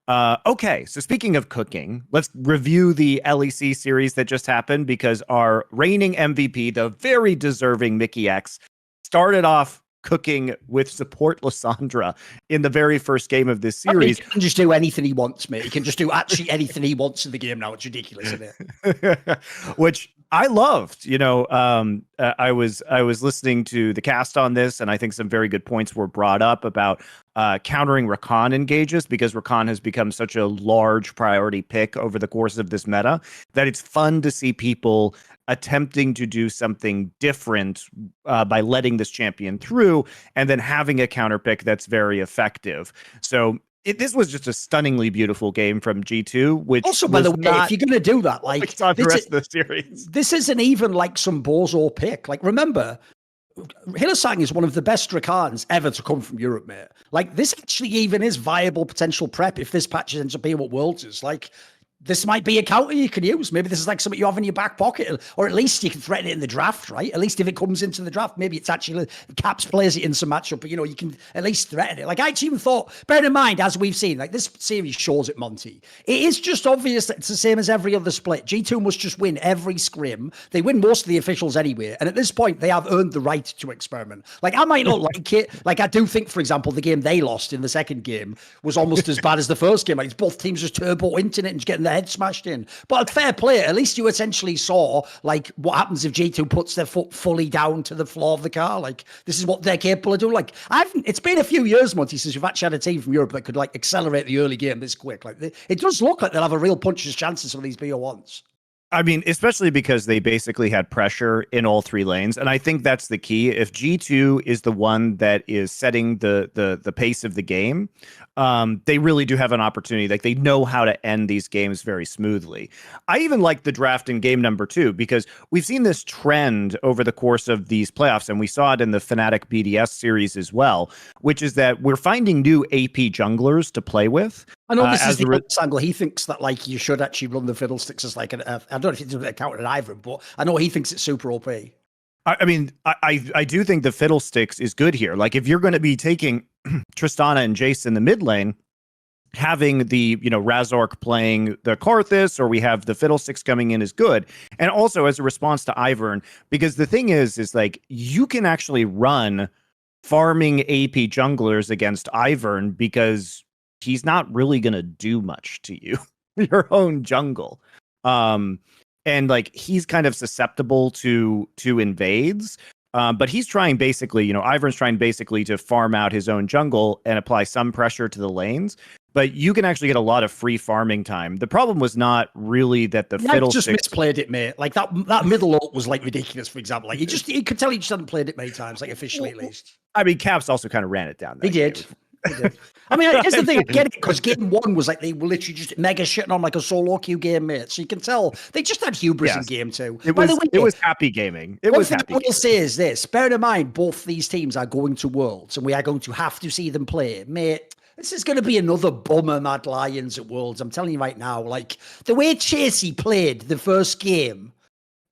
Okay, so speaking of cooking, let's review the LEC series that just happened because our reigning MVP, the very deserving Mickey X, started off cooking with support Lysandra in the very first game of this series. He can just do anything he wants, mate. He can just do actually anything he wants in the game now. It's ridiculous, isn't it? Which I loved. I was listening to the cast on this, and I think some very good points were brought up about countering Rakan engages, because Rakan has become such a large priority pick over the course of this meta that it's fun to see people attempting to do something different by letting this champion through and then having a counter pick that's very effective. So this was just a stunningly beautiful game from G2, which also, by the way, if you're going to do that, like the rest of the series, this isn't even like some bozo pick. Like, remember, Hylissang is one of the best Rakans ever to come from Europe, mate. Like, this actually even is viable potential prep if this patch ends up being what Worlds is. Like, this might be a counter you can use. Maybe this is like something you have in your back pocket, or at least you can threaten it in the draft, right? At least if it comes into the draft, maybe it's actually Caps plays it in some matchup, but you can at least threaten it. Like, I actually even thought, bear in mind, as we've seen, like this series shows it, Monte. It is just obvious that it's the same as every other split. G2 must just win every scrim. They win most of the officials anyway. And at this point, they have earned the right to experiment. Like, I might not like it. Like, I do think, for example, the game they lost in the second game was almost as bad as the first game. Like, both teams just turbo internet and just getting their head smashed in. But a fair play, at least you essentially saw like what happens if G2 puts their foot fully down to the floor of the car. Like, this is what they're capable of doing. Like, it's been a few years, Monty, since we've actually had a team from Europe that could like accelerate the early game this quick. Like, it does look like they'll have a real puncher's chance in some of these BO1s. I mean, especially because they basically had pressure in all three lanes. And I think that's the key. If G2 is the one that is setting the pace of the game, they really do have an opportunity. Like, they know how to end these games very smoothly. I even like the draft in game number 2 because we've seen this trend over the course of these playoffs, and we saw it in the Fnatic BDS series as well, which is that we're finding new AP junglers to play with. I know this is the angle. He thinks that like you should actually run the Fiddlesticks as like I don't know if it's a counter at either, but I know he thinks it's super OP. I mean, I do think the Fiddlesticks is good here. Like, if you're going to be taking Tristana and Jace in the mid lane, having the, Razork playing the Karthus, or we have the Fiddlesticks coming in is good. And also as a response to Ivern, because the thing is like, you can actually run farming AP junglers against Ivern because he's not really going to do much to you, your own jungle. And like, he's kind of susceptible to invades. But he's trying basically, Ivern's trying basically to farm out his own jungle and apply some pressure to the lanes. But you can actually get a lot of free farming time. The problem was not really that the Fiddlesticks just misplayed it, mate. Like that middle ult was like ridiculous, for example. Like, you could tell he just hadn't played it many times, like officially at least. I mean, Caps also kind of ran it down. He did. I mean, here's the thing. I get it, because game 1 was like they were literally just mega shitting on like a solo queue game, mate. So you can tell they just had hubris in game 2. It was happy gaming. One thing I will say is this: bear in mind, both these teams are going to Worlds, and we are going to have to see them play, mate. This is going to be another bummer Mad Lions at Worlds. I'm telling you right now, like the way Chasey played the first game.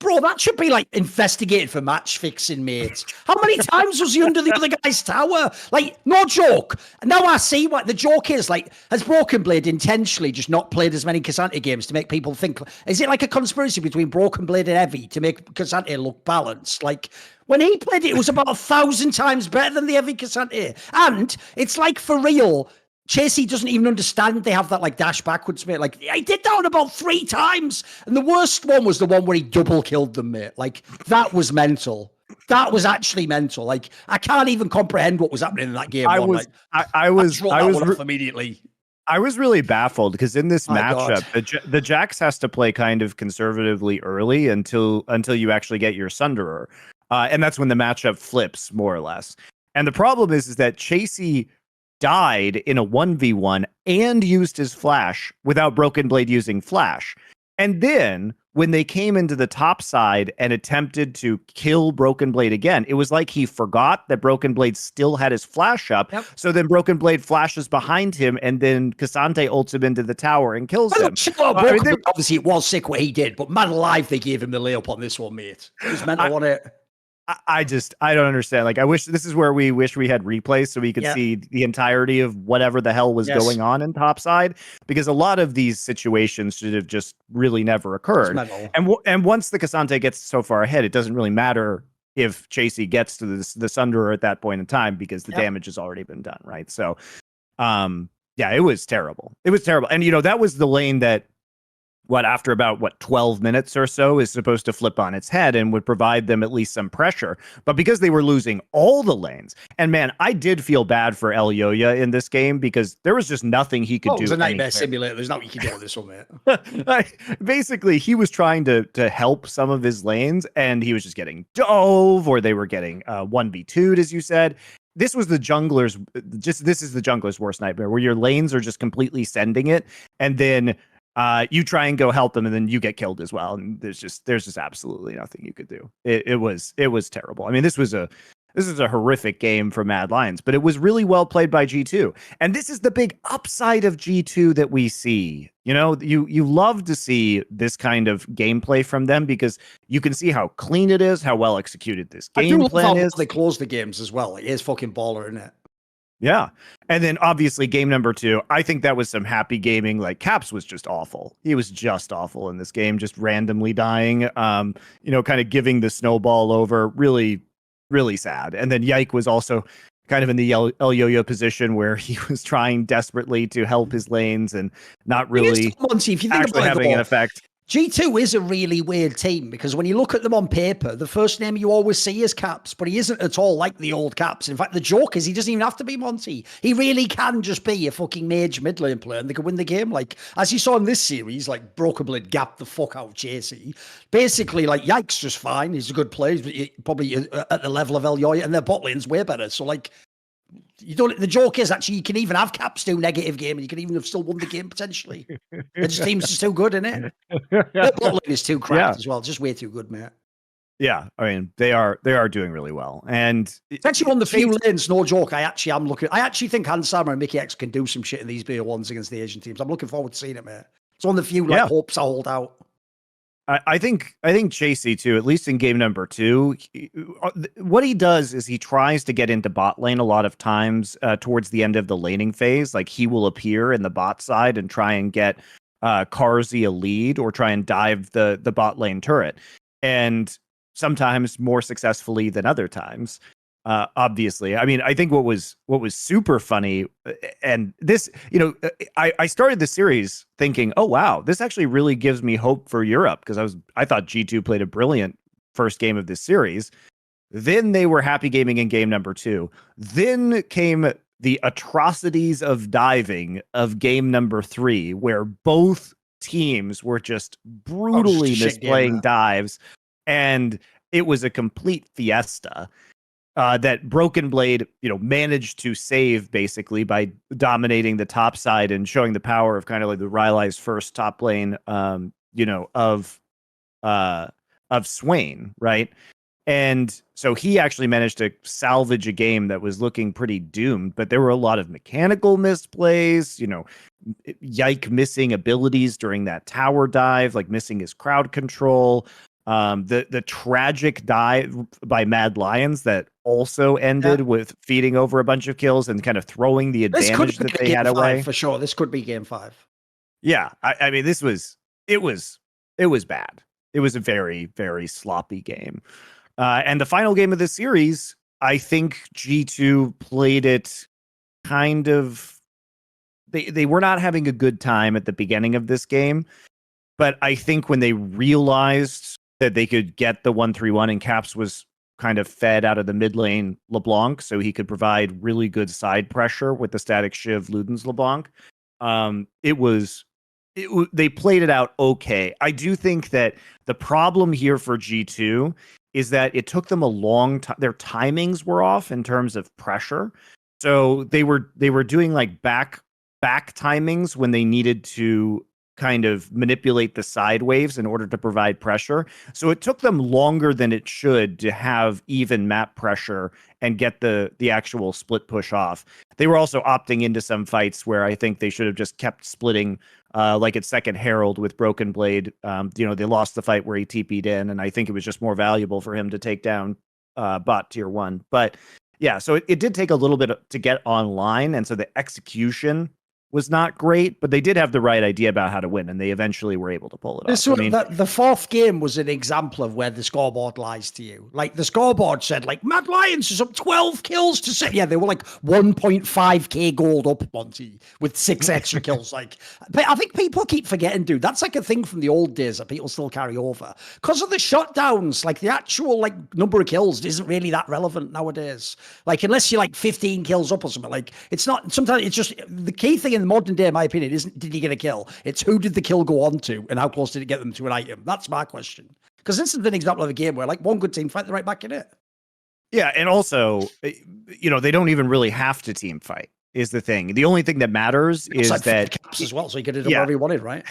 Bro, that should be like investigated for match fixing, mate. How many times was he under the other guy's tower? Like, no joke. And now I see what the joke is. Like, has Broken Blade intentionally just not played as many K'Sante games to make people think? Is it like a conspiracy between Broken Blade and Evie to make K'Sante look balanced? Like, when he played it, it was about 1,000 times better than the Evie K'Sante. And it's like, for real, Chasey doesn't even understand they have that like dash backwards, mate. Like, I did that one about 3 times. And the worst one was the one where he double killed them, mate. Like, that was mental. That was actually mental. Like, I can't even comprehend what was happening in that game. I was immediately. I was really baffled because in this matchup, the Jax has to play kind of conservatively early until you actually get your Sunderer. And that's when the matchup flips, more or less. And the problem is that Chasey died in a 1v1 and used his flash without Broken Blade using flash. And then when they came into the top side and attempted to kill Broken Blade again, it was like he forgot that Broken Blade still had his flash up. Yep. So then Broken Blade flashes behind him, and then K'Sante ults him into the tower and kills him. Obviously, it was sick what he did, but man alive, they gave him the layup on this one, mate. It was mental on it. I don't understand. Like, I wish this is where we wish we had replays so we could Yeah. see the entirety of whatever the hell was Yes. going on in topside, because a lot of these situations should have just really never occurred. And once the Cassante gets so far ahead, it doesn't really matter if Chasey gets to the Sunderer at that point in time, because the damage has already been done, right? So, yeah, it was terrible. It was terrible. And, that was the lane that, after about 12 minutes or so, is supposed to flip on its head and would provide them at least some pressure. But because they were losing all the lanes, and man, I did feel bad for El Yoya in this game, because there was just nothing he could do. It was a nightmare simulator. There's nothing you can do with this one, mate. Basically, he was trying to help some of his lanes, and he was just getting dove, or they were getting 1v2'd, as you said. This is the jungler's worst nightmare, where your lanes are just completely sending it, and then you try and go help them, and then you get killed as well. And there's just absolutely nothing you could do. It was terrible. I mean, this was a horrific game for Mad Lions, but it was really well played by G2. And this is the big upside of G2 that we see. You love to see this kind of gameplay from them, because you can see how clean it is, how well executed this game plan is. They close the games as well. It is fucking baller, isn't it? Yeah. And then obviously game number 2, I think that was some happy gaming. Like, Caps was just awful. He was just awful in this game, just randomly dying, kind of giving the snowball over. Really, really sad. And then Yike was also kind of in the El Yo-Yo position, where he was trying desperately to help his lanes and not really Monte, if you think actually having an effect. G2 is a really weird team, because when you look at them on paper, the first name you always see is Caps, but he isn't at all like the old Caps. In fact, the joke is he doesn't even have to be Monte. He really can just be a fucking mage mid lane player, and they could win the game. Like, as you saw in this series, like, Broken Blade gapped the fuck out of Chasey. Basically, like, Yike's just fine. He's a good player, but probably at the level of El Yoya, and their bot lane's way better. So, like, the joke is actually you can even have Caps do negative game, and you can even have still won the game potentially. The team's just too good, isn't it? Their bot lane is too cracked as well. Just way too good, mate. Yeah, I mean, they are doing really well, and it's actually one of the few lanes. No joke. I actually think Hansama and Mickey X can do some shit in these BO1s against the Asian teams. I'm looking forward to seeing it, mate. It's one of the few hopes I hold out. I think Chasey too, at least in game number 2, what he does is he tries to get into bot lane a lot of times towards the end of the laning phase. Like, he will appear in the bot side and try and get Carzzy a lead, or try and dive the bot lane turret, and sometimes more successfully than other times. Obviously, I mean, I think what was super funny, and this, I started the series thinking, oh wow, this actually really gives me hope for Europe, because I thought G2 played a brilliant first game of this series. Then they were happy gaming in game number 2. Then came the atrocities of diving of game number 3, where both teams were just brutally misplaying dives, and it was a complete fiesta. That Broken Blade, managed to save basically by dominating the top side and showing the power of kind of like the Rylai's first top lane, of Swain, right? And so he actually managed to salvage a game that was looking pretty doomed, but there were a lot of mechanical misplays, Yike missing abilities during that tower dive, like missing his crowd control. The tragic dive by Mad Lions that also ended with feeding over a bunch of kills and kind of throwing the advantage that they had away. For sure, this could be game 5. Yeah, I mean, it was bad. It was a very, very sloppy game. And the final game of the series, I think G2 played it kind of. They were not having a good time at the beginning of this game, but I think when they realized that they could get the 1-3-1, and Caps was kind of fed out of the mid lane LeBlanc, so he could provide really good side pressure with the static shiv Ludens LeBlanc. They played it out okay. I do think that the problem here for G2 is that it took them a long time. Their timings were off in terms of pressure. So they were doing like back timings when they needed to kind of manipulate the side waves in order to provide pressure. So it took them longer than it should to have even map pressure and get the actual split push off. They were also opting into some fights where I think they should have just kept splitting, like at Second Herald with Broken Blade. They lost the fight where he TP'd in, and I think it was just more valuable for him to take down bot tier 1. But yeah, so it did take a little bit to get online, and so the execution was not great, but they did have the right idea about how to win, and they eventually were able to pull it off. I mean, the fourth game was an example of where the scoreboard lies to you. Like, the scoreboard said, like, Mad Lions is up 12 kills to 6. Yeah, they were like 1.5k gold up, Monte, with 6 extra kills. Like, but I think people keep forgetting, dude. That's like a thing from the old days that people still carry over. Because of the shutdowns, like, the actual, like, number of kills isn't really that relevant nowadays. Like, unless you're like 15 kills up or something, like, it's not, sometimes it's just, the key thing in the modern day, in my opinion, isn't did he get a kill? It's who did the kill go on to and how close did it get them to an item? That's my question. Because this is an example of a game where, like, one good team fight, they're right back in it. Yeah, and also, you know, they don't even really have to team fight, is the thing. The only thing that matters is like that caps as well, so you could do whatever you wanted, right?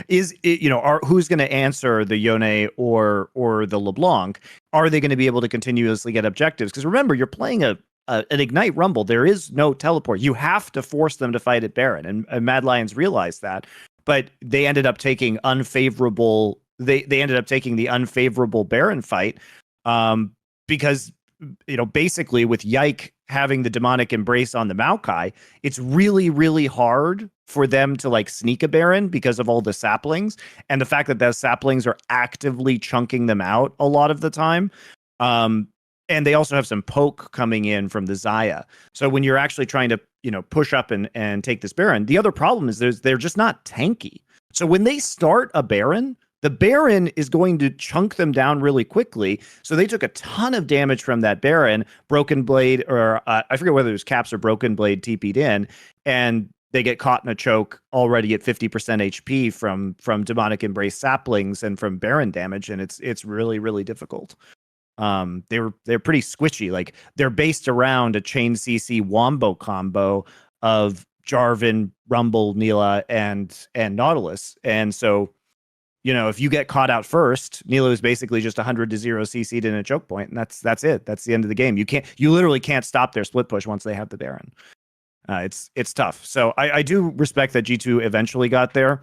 You know, who's going to answer the Yone or the LeBlanc? Are they going to be able to continuously get objectives? Because remember, you're playing an Ignite Rumble. There is no teleport. You have to force them to fight at Baron, and Mad Lions realized that. But they ended up taking unfavorable. They ended up taking the unfavorable Baron fight, because, you know, basically with Yike having the demonic embrace on the Maokai, it's really, really hard for them to, like, sneak a Baron because of all the saplings, and the fact that those saplings are actively chunking them out a lot of the time. And they also have some poke coming in from the Xayah. So when you're actually trying to, you know, push up and take this Baron, the other problem is they're just not tanky. So when they start a Baron, the Baron is going to chunk them down really quickly. So they took a ton of damage from that Baron. Broken Blade, or I forget whether it was Caps or Broken Blade, TP'd in, and they get caught in a choke already at 50% HP from Demonic Embrace saplings and from Baron damage, and it's really, really difficult. They're pretty squishy. Like, they're based around a chain CC wombo combo of Jarvan, Rumble, Neela, and Nautilus. And so, you know, if you get caught out first, Neela is basically just 100 to 0 CC'd in a choke point, and that's it. That's the end of the game. You literally can't stop their split push once they have the Baron. It's tough. So I do respect that G2 eventually got there.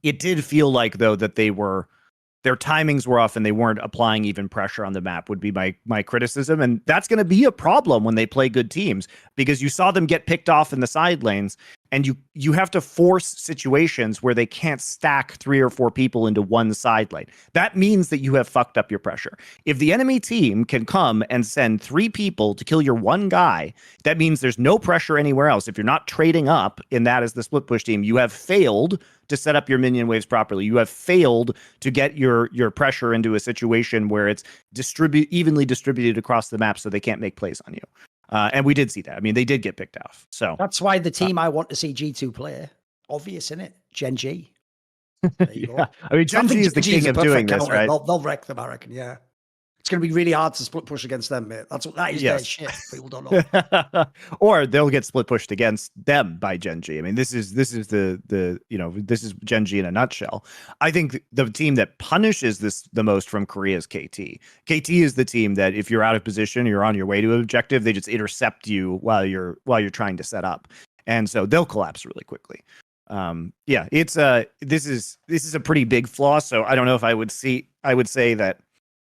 It did feel like, though, that their timings were off and they weren't applying even pressure on the map, would be my criticism. And that's going to be a problem when they play good teams, because you saw them get picked off in the side lanes, and you have to force situations where they can't stack 3 or 4 people into one side lane. That means that you have fucked up your pressure. If the enemy team can come and send 3 people to kill your one guy, that means there's no pressure anywhere else. If you're not trading up in that as the split push team, you have failed to set up your minion waves properly. You have failed to get your pressure into a situation where it's evenly distributed across the map so they can't make plays on you. And we did see that. I mean, they did get picked off. So that's why the team I want to see G2 play, obvious, isn't it? Gen G. There you go. I mean, Gen G is the king of doing this, right? They'll wreck them, I reckon. Yeah. It's going to be really hard to split push against them, mate. That is their shit. People don't know. Or they'll get split pushed against them by Gen G. I mean, this is the you know, this is Gen G in a nutshell. I think the team that punishes this the most from Korea is KT. KT is the team that if you're out of position, you're on your way to an objective, they just intercept you while you're trying to set up, and so they'll collapse really quickly. Yeah, it's this is a pretty big flaw. So I don't know if I would say that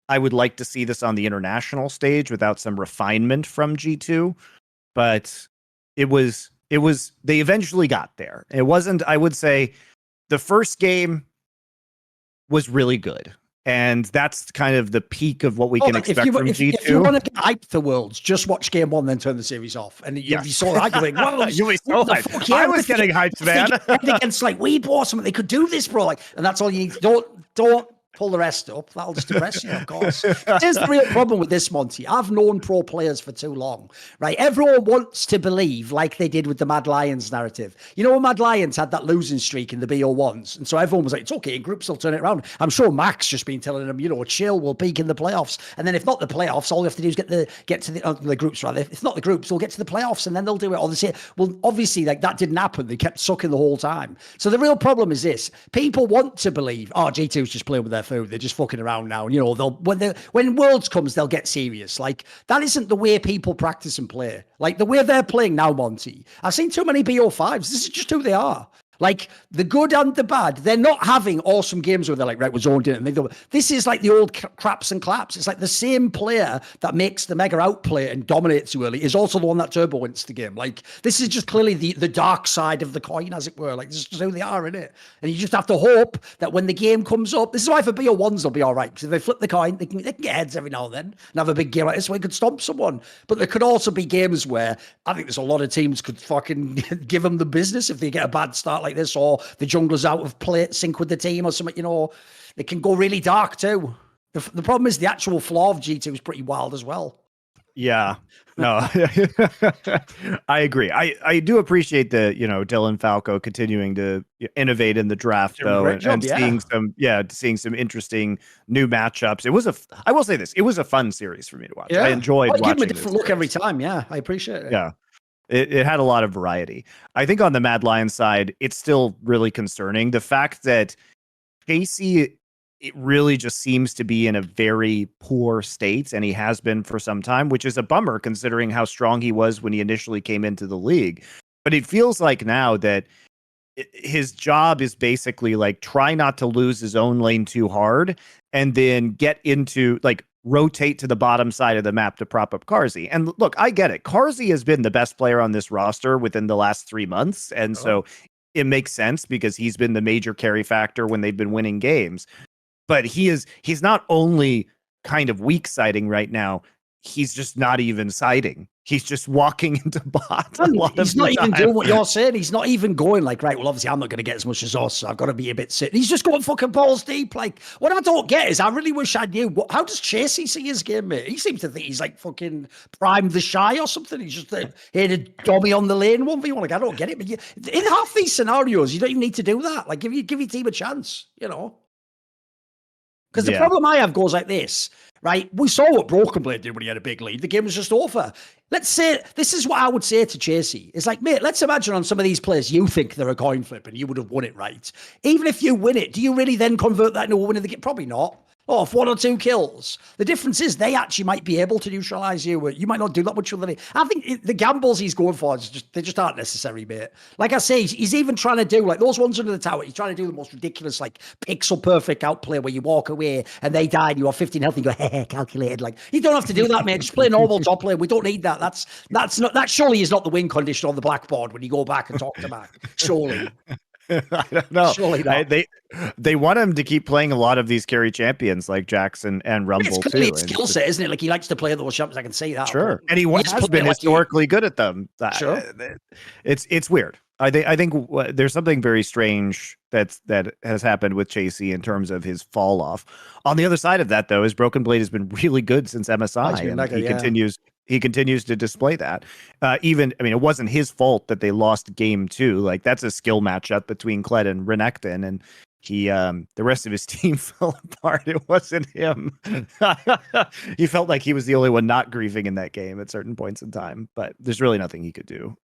I would like to see this on the international stage without some refinement from G2, but it was they eventually got there. It wasn't, I would say, the first game was really good, and that's kind of the peak of what we can expect from G2. If you want to hype the Worlds, just watch game 1, then turn the series off, and you saw that, you're like, wow, you were so hyped. I was getting hyped, man. Against like Weed or something, they could do this, bro. Like, and that's all you need. Don't pull the rest up. That'll just depress you, of course. Here's the real problem with this, Monte. I've known pro players for too long, right? Everyone wants to believe like they did with the Mad Lions narrative. You know, when Mad Lions had that losing streak in the BO1s, and so everyone was like, it's okay, in groups will turn it around. I'm sure Max just been telling them, you know, chill, we'll peak in the playoffs. And then if not the playoffs, all you have to do is get to the groups, rather. If not the groups, they'll get to the playoffs, and then they'll do it. Or they say, well, obviously, like, that didn't happen. They kept sucking the whole time. So the real problem is this. People want to believe, oh, G2's just playing with their food. They're just fucking around now. You know, when Worlds comes, they'll get serious. Like, that isn't the way people practice and play. Like, the way they're playing now, Monte. I've seen too many BO5s. This is just who they are. Like the good and the bad, they're not having awesome games where they're like, right, we're zoned in. And they go, this is like the old craps and claps. It's like the same player that makes the mega outplay and dominates you early is also the one that turbo wins the game. Like this is just clearly the dark side of the coin, as it were. Like this is just who they are in it. And you just have to hope that when the game comes up, this is why for BO1s they'll be all right. Because if they flip the coin, they can get heads every now and then and have a big game like this where they could stomp someone. But there could also be games where I think there's a lot of teams could fucking give them the business if they get a bad start like this, or the jungler's out of play, sync with the team or something, they can go really dark too. The problem is the actual flaw of G2 is pretty wild as well. Yeah, no, I agree. I do appreciate the, Dylan Falco continuing to innovate in the draft though, and seeing some interesting new matchups. I will say this, it was a fun series for me to watch. Yeah. I enjoyed watching give them a different look every time. Yeah, I appreciate it. Yeah. It had a lot of variety. I think on the Mad Lions side, it's still really concerning. The fact that Casey, it really just seems to be in a very poor state, and he has been for some time, which is a bummer considering how strong he was when he initially came into the league. But it feels like now that his job is basically like try not to lose his own lane too hard, and then get into rotate to the bottom side of the map to prop up Carzzy. And look, I get it. Carzzy has been the best player on this roster within the last 3 months. And so it makes sense because he's been the major carry factor when they've been winning games. But he's not only kind of weak siding right now, he's just not even siding. He's just walking into bot. He's not even doing what you're saying. He's not even going like, right, well, obviously I'm not going to get as much as us. So I've got to be a bit sick. He's just going fucking balls deep. Like, what I don't get is I really wish I knew. How does Chasey see his game, mate? He seems to think he's like fucking Prime the Shy or something. He's just here to dummy on the lane 1v1. Like, I don't get it. But in half these scenarios, you don't even need to do that. Like, give your team a chance, Because the problem I have goes like this. Right, we saw what Broken Blade did when he had a big lead. The game was just over. Let's say, this is what I would say to Chasey. It's like, mate, let's imagine on some of these players, you think they're a coin flip and you would have won it right. Even if you win it, do you really then convert that into a win of the game? Probably not. Oh, if 1 or 2 kills. The difference is they actually might be able to neutralize you. You might not do that much with it. I think the gambles he's going for, they just aren't necessary, mate. Like I say, he's even trying to do, like those ones under the tower, he's trying to do the most ridiculous, like pixel perfect outplay where you walk away and they die and you have 15 health and you go, hey, calculated. Like, you don't have to do that, mate. Just play normal top lane. We don't need that. That surely is not the win condition on the blackboard when you go back and talk to Mac. Surely. I don't know. Surely not. They want him to keep playing a lot of these carry champions like Jackson and Rumble it's too. It's skill set, isn't it? Like he likes to play those champions. I can see that. Sure, and he has been historically good at them. Sure, it's weird. I think there's something very strange that has happened with Chasey in terms of his fall off. On the other side of that, though, his Broken Blade has been really good since MSI, he continues to display that. It wasn't his fault that they lost game 2. Like, that's a skill matchup between Kled and Renekton, and the rest of his team fell apart. It wasn't him. He felt like he was the only one not grieving in that game at certain points in time, but there's really nothing he could do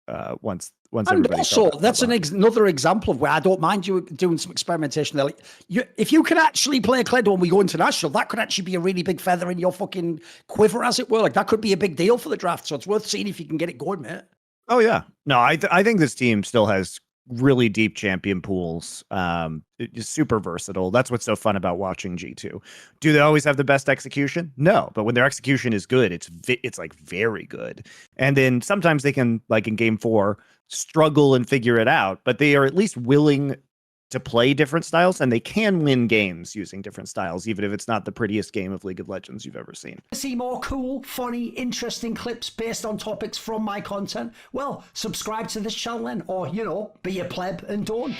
once and everybody. Also, that's another example of where I don't mind you doing some experimentation there. Like, if you can actually play Kled when we go international, that could actually be a really big feather in your fucking quiver, as it were. Like, that could be a big deal for the draft. So it's worth seeing if you can get it going, mate. Oh yeah, no, I think this team still has really deep champion pools. It's super versatile. That's what's so fun about watching G2. Do they always have the best execution? No, but when their execution is good, it's like very good. And then sometimes they can, like in game 4, struggle and figure it out, but they are at least willing to play different styles, and they can win games using different styles, even if it's not the prettiest game of League of Legends you've ever seen. See more cool, funny, interesting clips based on topics from my content? Well, subscribe to this channel then, or, be a pleb and don't.